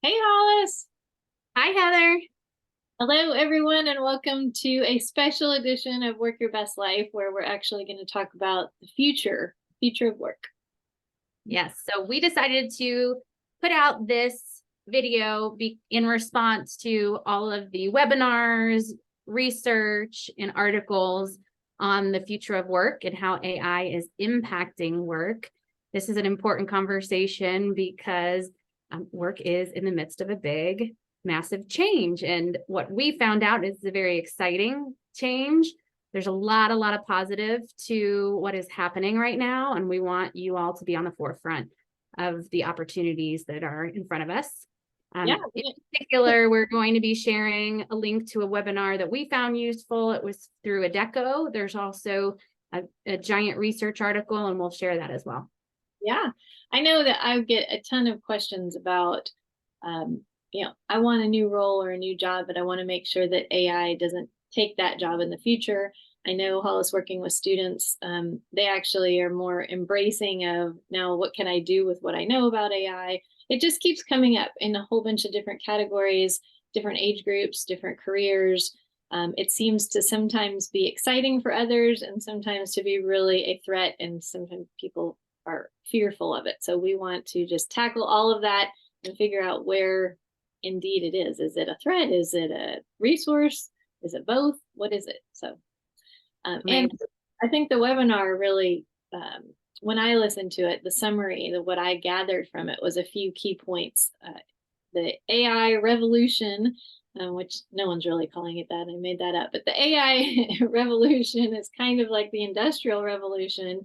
Hey, Hollis. Hi, Heather. Hello, everyone, and welcome to a special edition of Work Your Best Life, where we're actually going to talk about the future of work. Yes, so we decided to put out this video in response to all of the webinars, research, and articles on the future of work and how AI is impacting work. This is an important conversation because work is in the midst of a big, massive change. And what we found out is a very exciting change. There's a lot of positive to what is happening right now, and we want you all to be on the forefront of the opportunities that are in front of us. Yeah. In particular, we're going to be sharing a link to a webinar that we found useful. It was through Addeco. There's also a giant research article, and we'll share that as well. Yeah. I know that I get a ton of questions about, I want a new role or a new job, but I want to make sure that AI doesn't take that job in the future. I know Hollis working with students, they actually are more embracing of now, what can I do with what I know about AI? It just keeps coming up in a whole bunch of different categories, different age groups, different careers. It seems to sometimes be exciting for others and sometimes to be really a threat, and sometimes people are fearful of it. So we want to just tackle all of that and figure out where indeed it is. Is it a threat? Is it a resource? Is it both? What is it? So, and I think the webinar really, when I listened to it, the summary, what I gathered from it was a few key points. The AI revolution, which no one's really calling it that, I made that up, but the AI revolution is kind of like the industrial revolution.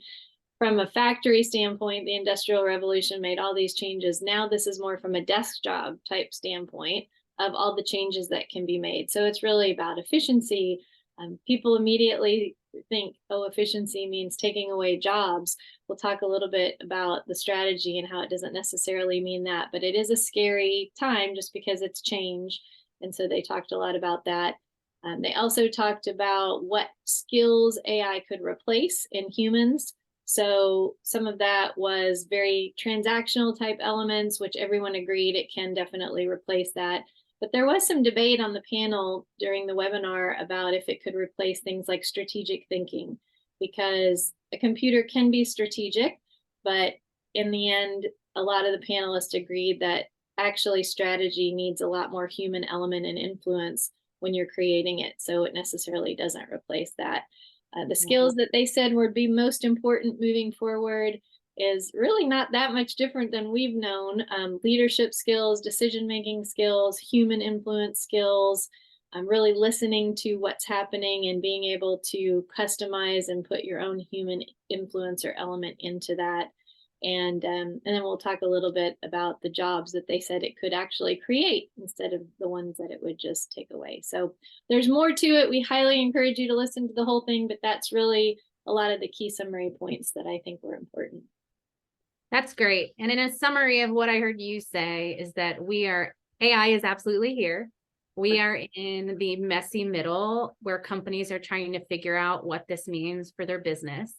From a factory standpoint, the Industrial Revolution made all these changes. Now this is more from a desk job type standpoint of all the changes that can be made. So it's really about efficiency. People immediately think, oh, efficiency means taking away jobs. We'll talk a little bit about the strategy and how it doesn't necessarily mean that, but it is a scary time just because it's change. And so they talked a lot about that. They also talked about what skills AI could replace in humans. So some of that was very transactional type elements, which everyone agreed it can definitely replace that. But there was some debate on the panel during the webinar about if it could replace things like strategic thinking, because a computer can be strategic, but in the end, a lot of the panelists agreed that actually strategy needs a lot more human element and influence when you're creating it. So it necessarily doesn't replace that. The skills that they said would be most important moving forward is really not that much different than we've known. Leadership skills, decision-making skills, human influence skills, really listening to what's happening and being able to customize and put your own human influence or element into that. And then we'll talk a little bit about the jobs that they said it could actually create instead of the ones that it would just take away. So there's more to it. We highly encourage you to listen to the whole thing, but that's really a lot of the key summary points that I think were important. That's great. And in a summary of what I heard you say is that AI is absolutely here. We are in the messy middle where companies are trying to figure out what this means for their business.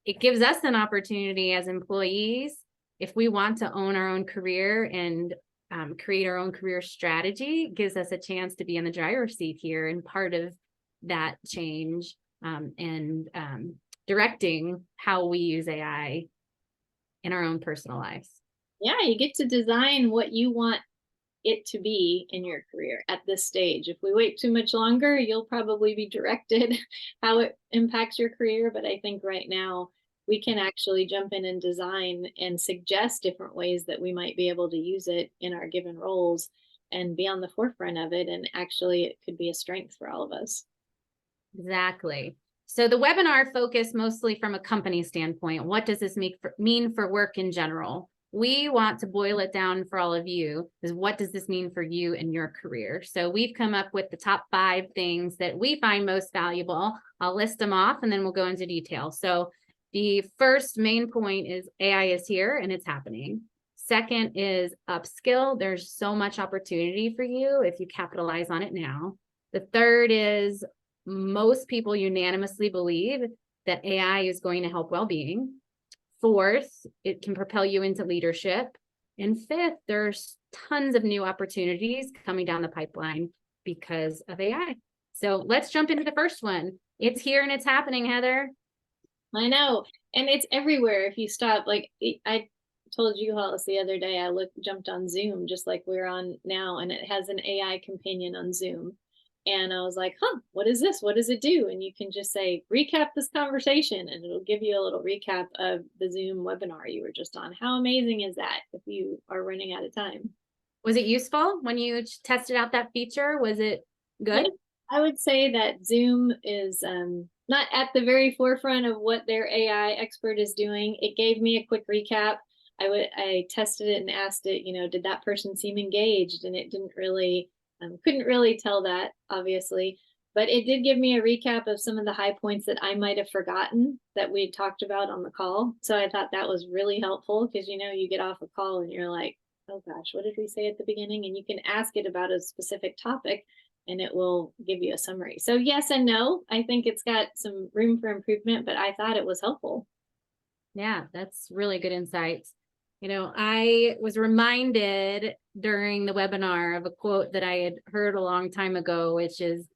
It gives us an opportunity as employees, if we want to own our own career and create our own career strategy, gives us a chance to be in the driver's seat here and part of that change and directing how we use AI in our own personal lives. Yeah, you get to design what you want it to be in your career at this stage. If we wait too much longer, you'll probably be directed how it impacts your career. But I think right now we can actually jump in and design and suggest different ways that we might be able to use it in our given roles and be on the forefront of it. And actually, it could be a strength for all of us. Exactly. So the webinar focused mostly from a company standpoint. What does this mean for work in general? We want to boil it down for all of you is what does this mean for you and your career? So we've come up with the top 5 things that we find most valuable. I'll list them off and then we'll go into detail. So the first main point is AI is here and it's happening. Second is upskill. There's so much opportunity for you if you capitalize on it now. The third is most people unanimously believe that AI is going to help well-being. Fourth, it can propel you into leadership. And fifth, there's tons of new opportunities coming down the pipeline because of AI. So let's jump into the first one. It's here and it's happening, Heather. I know. And it's everywhere if you stop. Like I told you, Hollis, the other day, jumped on Zoom just like we're on now, and it has an AI companion on Zoom. And I was like, huh, what is this? What does it do? And you can just say, recap this conversation, and it'll give you a little recap of the Zoom webinar you were just on. How amazing is that if you are running out of time? Was it useful when you tested out that feature? Was it good? Yeah, I would say that Zoom is not at the very forefront of what their AI expert is doing. It gave me a quick recap. I tested it and asked it, did that person seem engaged? And it didn't really, couldn't really tell that, obviously. But it did give me a recap of some of the high points that I might have forgotten that we talked about on the call. So I thought that was really helpful because, you get off a call and you're like, oh gosh, what did we say at the beginning? And you can ask it about a specific topic and it will give you a summary. So yes and no. I think it's got some room for improvement, but I thought it was helpful. Yeah, that's really good insights. I was reminded during the webinar of a quote that I had heard a long time ago, which is,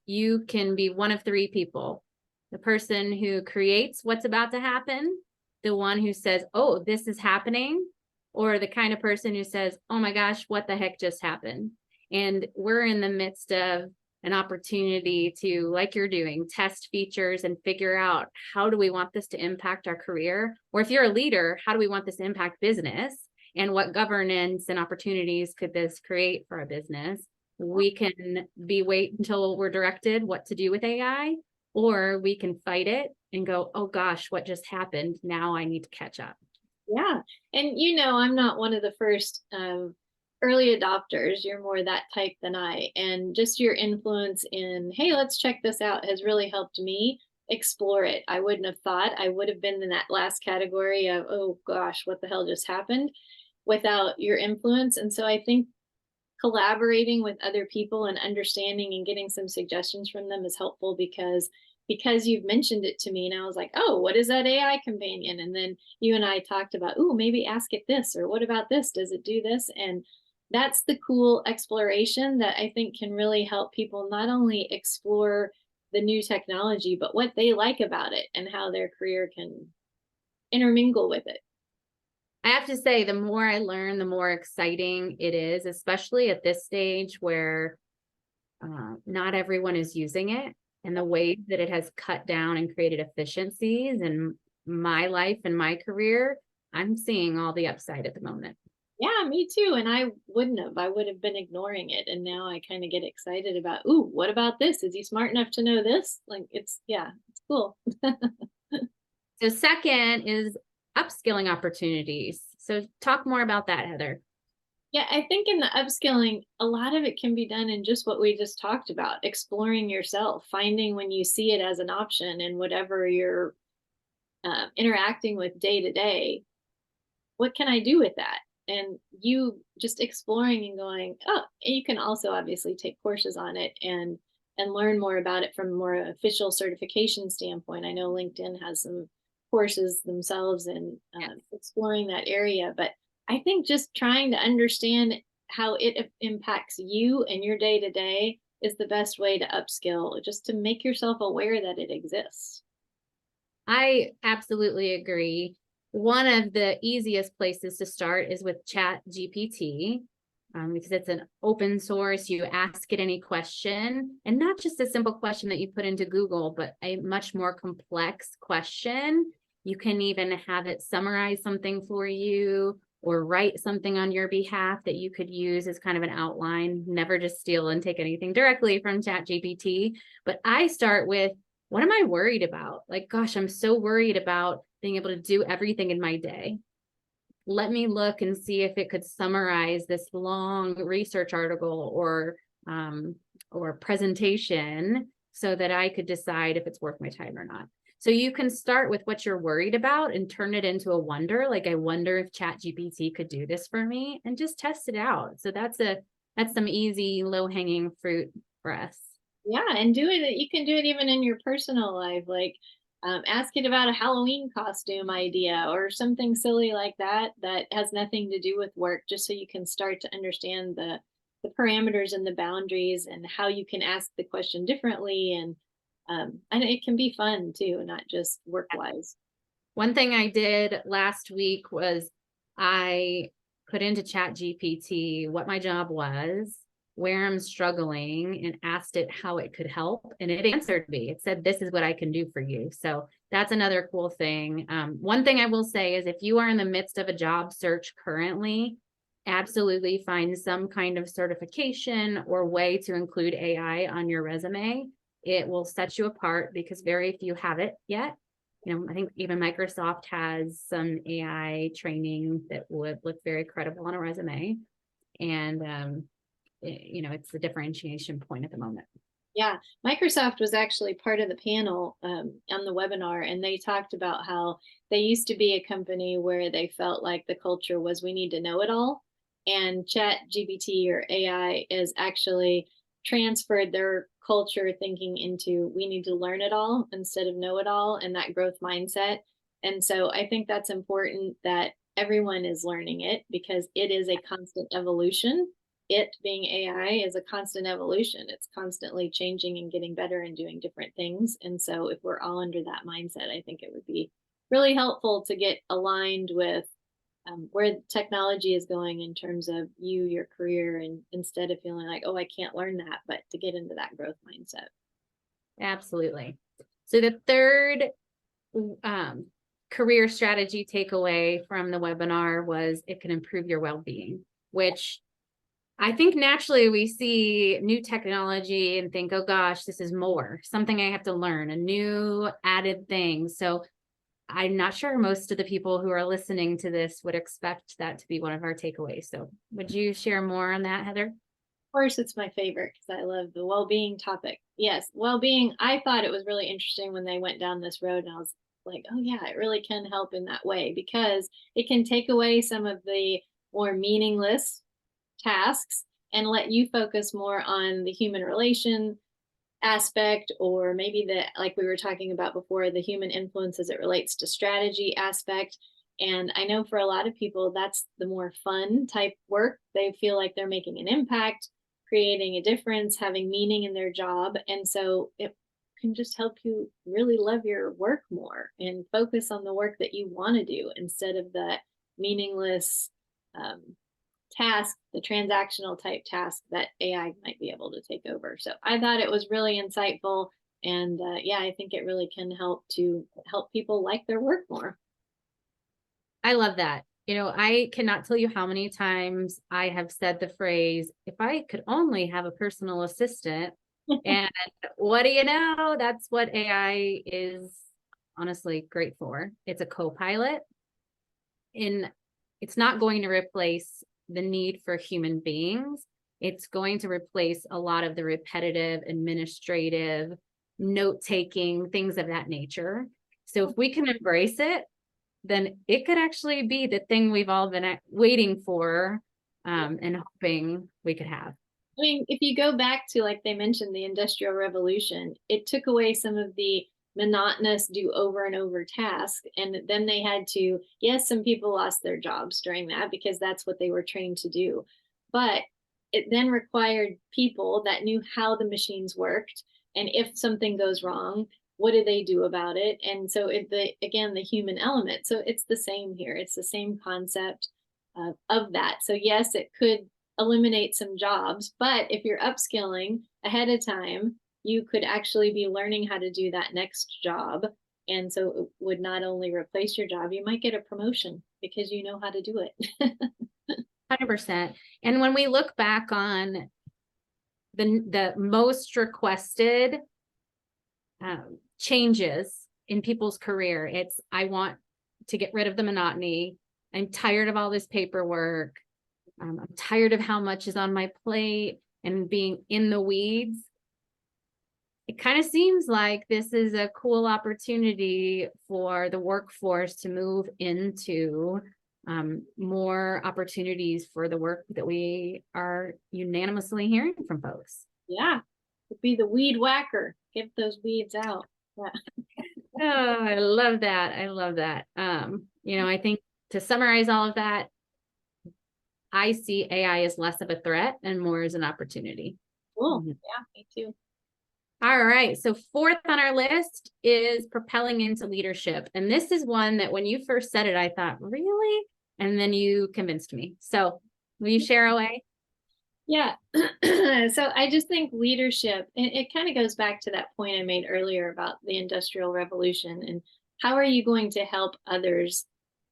you can be one of three people: the person who creates what's about to happen, the one who says, oh, this is happening, or the kind of person who says, oh my gosh, what the heck just happened? And we're in the midst of an opportunity to, like you're doing, test features and figure out, how do we want this to impact our career? Or if you're a leader, how do we want this to impact business? And what governance and opportunities could this create for our business? We can wait until we're directed what to do with AI, or we can fight it and go, oh gosh, what just happened? Now I need to catch up. Yeah. And I'm not one of the first early adopters. You're more that type than I. And just your influence in, hey, let's check this out has really helped me explore it. I wouldn't have thought I would have been in that last category of, oh gosh, what the hell just happened, without your influence. And so I think collaborating with other people and understanding and getting some suggestions from them is helpful because you've mentioned it to me and I was like, oh, what is that AI companion? And then you and I talked about, oh, maybe ask it this, or what about this? Does it do this? And that's the cool exploration that I think can really help people not only explore the new technology, but what they like about it and how their career can intermingle with it. I have to say, the more I learn, the more exciting it is, especially at this stage where not everyone is using it, and the ways that it has cut down and created efficiencies in my life and my career. I'm seeing all the upside at the moment. Yeah, me too. And I wouldn't have. I would have been ignoring it. And now I kind of get excited about, ooh, what about this? Is he smart enough to know this? Like it's cool. So second is upskilling opportunities. So talk more about that, Heather. Yeah, I think in the upskilling, a lot of it can be done in just what we just talked about, exploring yourself, finding when you see it as an option in whatever you're interacting with day to day. What can I do with that? And you just exploring and going, oh, and you can also obviously take courses on it and learn more about it from a more official certification standpoint. I know LinkedIn has some courses themselves in exploring that area, but I think just trying to understand how it impacts you and your day to day is the best way to upskill, just to make yourself aware that it exists. I absolutely agree. One of the easiest places to start is with Chat GPT, because it's an open source. You ask it any question, and not just a simple question that you put into Google, but a much more complex question. You can even have it summarize something for you or write something on your behalf that you could use as kind of an outline. Never just steal and take anything directly from Chat GPT. But I start with, what am I worried about? Like, gosh, I'm so worried about being able to do everything in my day. Let me look and see if it could summarize this long research article or presentation so that I could decide if it's worth my time or not. So you can start with what you're worried about and turn it into a wonder. Like, I wonder if Chat GPT could do this for me, and just test it out. So that's some easy, low-hanging fruit for us. Yeah, and do it. You can do it even in your personal life. Like Ask it about a Halloween costume idea or something silly like that that has nothing to do with work, just so you can start to understand the parameters and the boundaries and how you can ask the question differently. And it can be fun too, not just work wise. One thing I did last week was I put into Chat GPT what my job was, where I'm struggling, and asked it how it could help. And it answered me. It said, "This is what I can do for you." So that's another cool thing. One thing I will say is if you are in the midst of a job search currently, absolutely find some kind of certification or way to include AI on your resume. It will set you apart because very few have it yet. I think even Microsoft has some AI training that would look very credible on a resume. And, it's the differentiation point at the moment. Yeah, Microsoft was actually part of the panel on the webinar, and they talked about how they used to be a company where they felt like the culture was we need to know it all. And Chat GPT or AI is actually transferred their culture thinking into we need to learn it all instead of know it all, and that growth mindset. And so I think that's important that everyone is learning it because it is a constant evolution. It being AI is a constant evolution. It's constantly changing and getting better and doing different things. And so if we're all under that mindset, I think it would be really helpful to get aligned with where technology is going in terms of your career, and instead of feeling like, oh, I can't learn that, but to get into that growth mindset. Absolutely. So the third career strategy takeaway from the webinar was it can improve your well-being, which I think naturally we see new technology and think, oh gosh, this is more, something I have to learn, a new added thing. So I'm not sure most of the people who are listening to this would expect that to be one of our takeaways. So would you share more on that, Heather? Of course, it's my favorite because I love the well-being topic. Yes, well-being. I thought it was really interesting when they went down this road, and I was like, oh yeah, it really can help in that way because it can take away some of the more meaningless tasks and let you focus more on the human relation aspect, or maybe the, like we were talking about before, the human influence as it relates to strategy aspect. And I know for a lot of people that's the more fun type work. They feel like they're making an impact, creating a difference, having meaning in their job. And so it can just help you really love your work more and focus on the work that you want to do instead of the meaningless um, task, the transactional type task that AI might be able to take over. So I thought it was really insightful. And yeah, I think it really can help to help people like their work more. I love that. I cannot tell you how many times I have said the phrase, if I could only have a personal assistant. And what do you know? That's what AI is honestly great for. It's a co-pilot, and it's not going to replace the need for human beings. It's going to replace a lot of the repetitive, administrative, note-taking, things of that nature. So if we can embrace it, then it could actually be the thing we've all been waiting for and hoping we could have. I mean, if you go back to, like they mentioned, the Industrial Revolution, it took away some of the monotonous do over and over task. And then they had to, yes, some people lost their jobs during that because that's what they were trained to do. But it then required people that knew how the machines worked. And if something goes wrong, what do they do about it? And so again, the human element. So it's the same here. It's the same concept of that. So yes, it could eliminate some jobs, but if you're upskilling ahead of time, you could actually be learning how to do that next job. And so it would not only replace your job, you might get a promotion because you know how to do it. 100%. And when we look back on the most requested changes in people's career, it's, I want to get rid of the monotony. I'm tired of all this paperwork. I'm tired of how much is on my plate and being in the weeds. It kind of seems like this is a cool opportunity for the workforce to move into more opportunities for the work that we are unanimously hearing from folks. Yeah, it'd be the weed whacker. Get those weeds out. Yeah. Oh, I love that. I love that. I think to summarize all of that, I see AI as less of a threat and more as an opportunity. Cool. Yeah, me too. All right. So fourth on our list is propelling into leadership. And this is one that when you first said it, I thought, really? And then you convinced me. So will you share away? Yeah. So I just think leadership, it kind of goes back to that point I made earlier about the Industrial Revolution and how are you going to help others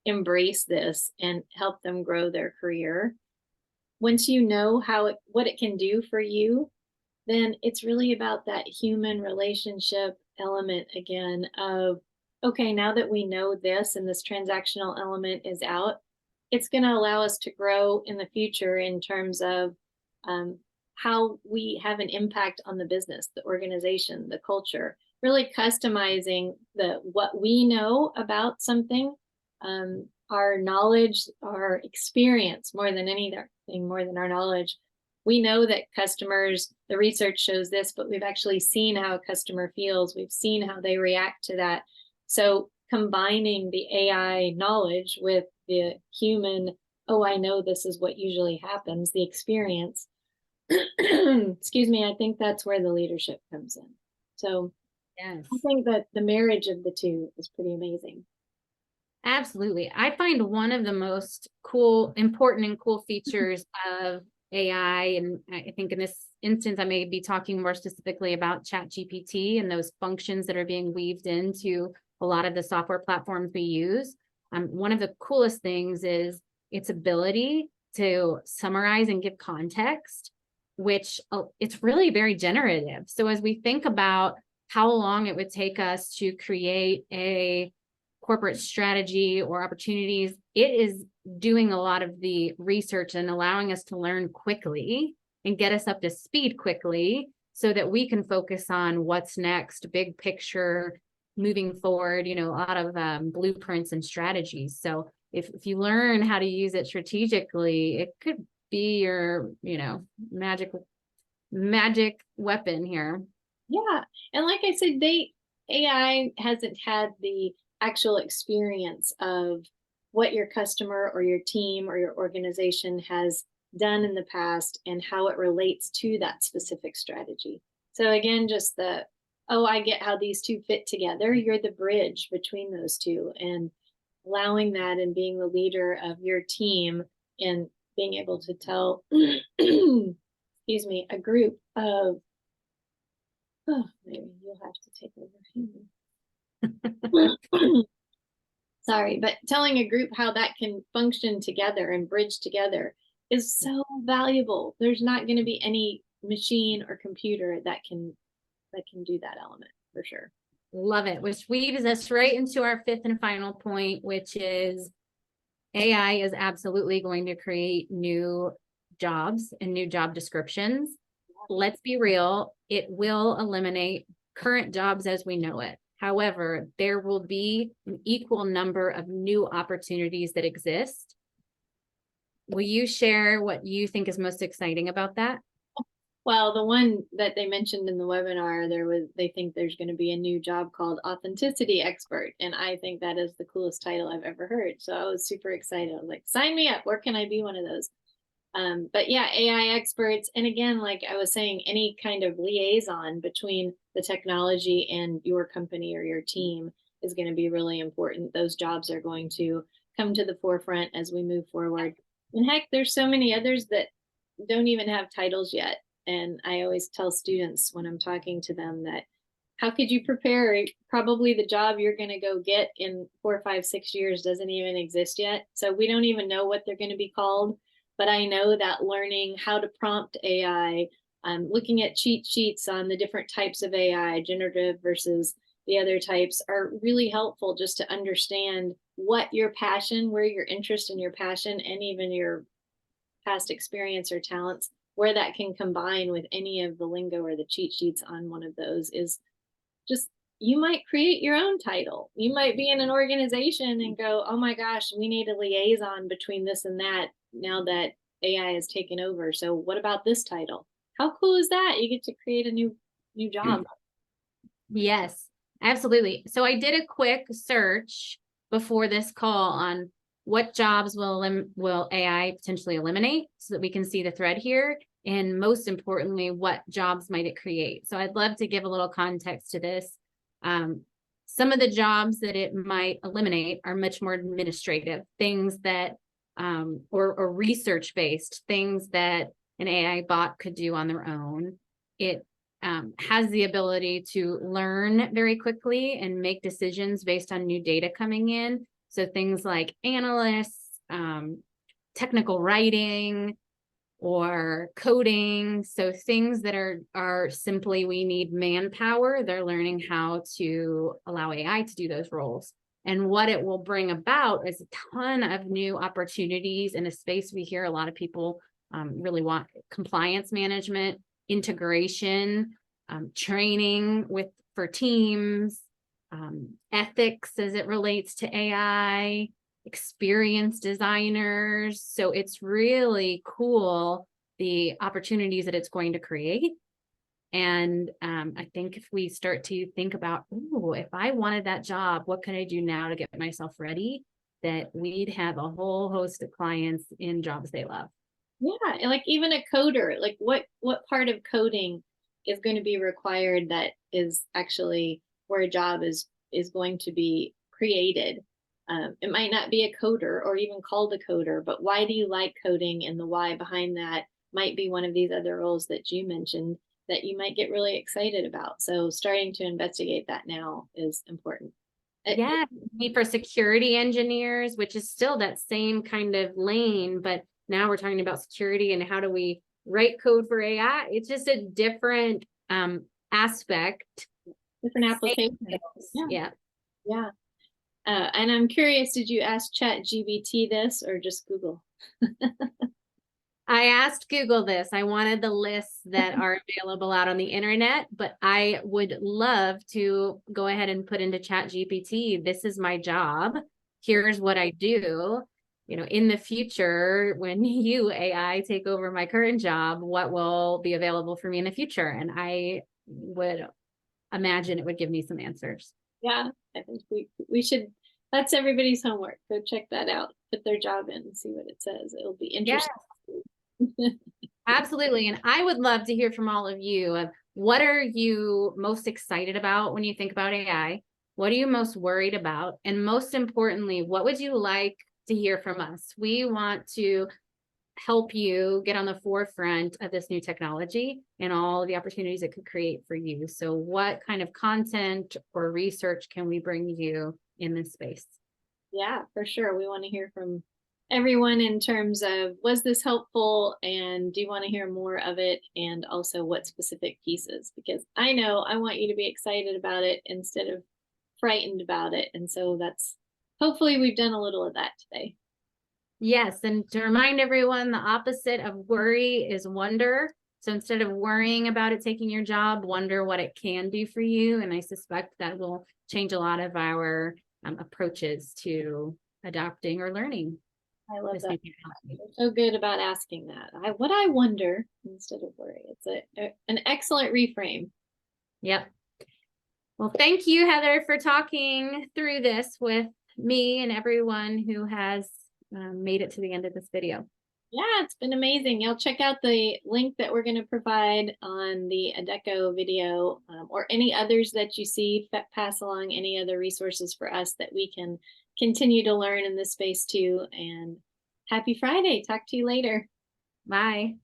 embrace this and help them grow their career? Once you know what it can do for you, then it's really about that human relationship element again of, okay, now that we know this and this transactional element is out, it's going to allow us to grow in the future in terms of um, how we have an impact on the business, the organization, the culture, really customizing the what we know about something, our knowledge, our experience more than anything, more than our knowledge. We know that customers, the research shows this, but we've actually seen how a customer feels. We've seen how they react to that. So combining the AI knowledge with the human, oh, I know this is what usually happens, the experience, excuse me, I think that's where the leadership comes in. So Yes. I think that the marriage of the two is pretty amazing. Absolutely. I find one of the most important and cool features of AI, and I think in this instance, I may be talking more specifically about ChatGPT and those functions that are being weaved into a lot of the software platforms we use. One of the coolest things is its ability to summarize and give context, which it's really very generative. So as we think about how long it would take us to create a corporate strategy or opportunities, it is doing a lot of the research and allowing us to learn quickly and get us up to speed quickly so that we can focus on what's next, big picture, moving forward, a lot of blueprints and strategies. So if you learn how to use it strategically, it could be your, magic weapon here. Yeah. And like I said, AI hasn't had the actual experience of what your customer or your team or your organization has done in the past and how it relates to that specific strategy. So again, just oh, I get how these two fit together. You're the bridge between those two and allowing that and being the leader of your team and being able to tell, excuse me, a group of, oh, maybe you'll have to take over. Sorry, but telling a group how that can function together and bridge together is so valuable. There's not going to be any machine or computer that can do that element for sure. Love it, which weaves us right into our fifth and final point, which is AI is absolutely going to create new jobs and new job descriptions. Let's be real, it will eliminate current jobs as we know it. However, there will be an equal number of new opportunities that exist. Will you share what you think is most exciting about that? Well, the one that they mentioned in the webinar, they think there's going to be a new job called authenticity expert. And I think that is the coolest title I've ever heard. So I was super excited. I was like, sign me up. Where can I be one of those? But yeah, AI experts. And again, like I was saying, any kind of liaison between the technology and your company or your team is going to be really important. Those jobs are going to come to the forefront as we move forward. And heck, there's so many others that don't even have titles yet. And I always tell students when I'm talking to them that how could you prepare? Probably the job you're going to go get in 4, 5, 6 years doesn't even exist yet. So we don't even know what they're going to be called. But I know that learning how to prompt AI, looking at cheat sheets on the different types of AI, generative versus the other types, are really helpful just to understand what your passion, where your interest and your passion, and even your past experience or talents, where that can combine with any of the lingo or the cheat sheets on one of those is just, you might create your own title. You might be in an organization and go, oh my gosh, we need a liaison between this and that now that AI has taken over. So what about this title? How cool is that? You get to create a new job. Yes, Absolutely. So I did a quick search before this call on what jobs will AI potentially eliminate so that we can see the thread here. And most importantly, what jobs might it create? So I'd love to give a little context to this. Some of the jobs that it might eliminate are much more administrative things that, or research-based things that an AI bot could do on their own. It has the ability to learn very quickly and make decisions based on new data coming in. So things like analysts, technical writing, or coding. So things that are simply we need manpower. They're learning how to allow AI to do those roles. And what it will bring about is a ton of new opportunities in a space we hear a lot of people really want: compliance management, integration, training for teams, ethics as it relates to AI, experience designers. So it's really cool, the opportunities that it's going to create. And I think if we start to think about, oh, if I wanted that job, what can I do now to get myself ready? That we'd have a whole host of clients in jobs they love. Yeah, and like even a coder, like what part of coding is going to be required that is actually where a job is going to be created. It might not be a coder or even called a coder, but why do you like coding, and the why behind that might be one of these other roles that you mentioned that you might get really excited about. So starting to investigate that now is important. Yeah, need for security engineers, which is still that same kind of lane, but now we're talking about security and how do we write code for AI? It's just a different aspect. Different applications. Yeah. Yeah. Yeah. And I'm curious, did you ask ChatGPT this or just Google? I asked Google this. I wanted the lists that are available out on the internet, but I would love to go ahead and put into ChatGPT, this is my job. Here's what I do. You know, in the future, when you AI take over my current job, what will be available for me in the future? And I would imagine it would give me some answers. Yeah, I think we should, that's everybody's homework. Go check that out, put their job in and see what it says. It'll be interesting. Yeah. Absolutely. And I would love to hear from all of you of what are you most excited about when you think about AI? What are you most worried about? And most importantly, what would you like to hear from us? We want to help you get on the forefront of this new technology and all the opportunities it could create for you. So what kind of content or research can we bring you in this space? Yeah, for sure. We want to hear from everyone in terms of, was this helpful, and do you want to hear more of it, and also what specific pieces, because I know I want you to be excited about it instead of frightened about it. And so that's, hopefully we've done a little of that today. Yes, and to remind everyone, the opposite of worry is wonder. So instead of worrying about it taking your job, wonder what it can do for you. And I suspect that will change a lot of our approaches to adopting or learning. I love that. You're so good about asking that. What I wonder instead of worry. It's an excellent reframe. Yep. Well, thank you, Heather, for talking through this with me and everyone who has made it to the end of this video. Yeah, it's been amazing. You'll check out the link that we're going to provide on the Addeco video, or any others that you see. Pass along any other resources for us that we can continue to learn in this space too. And happy Friday. Talk to you later. Bye.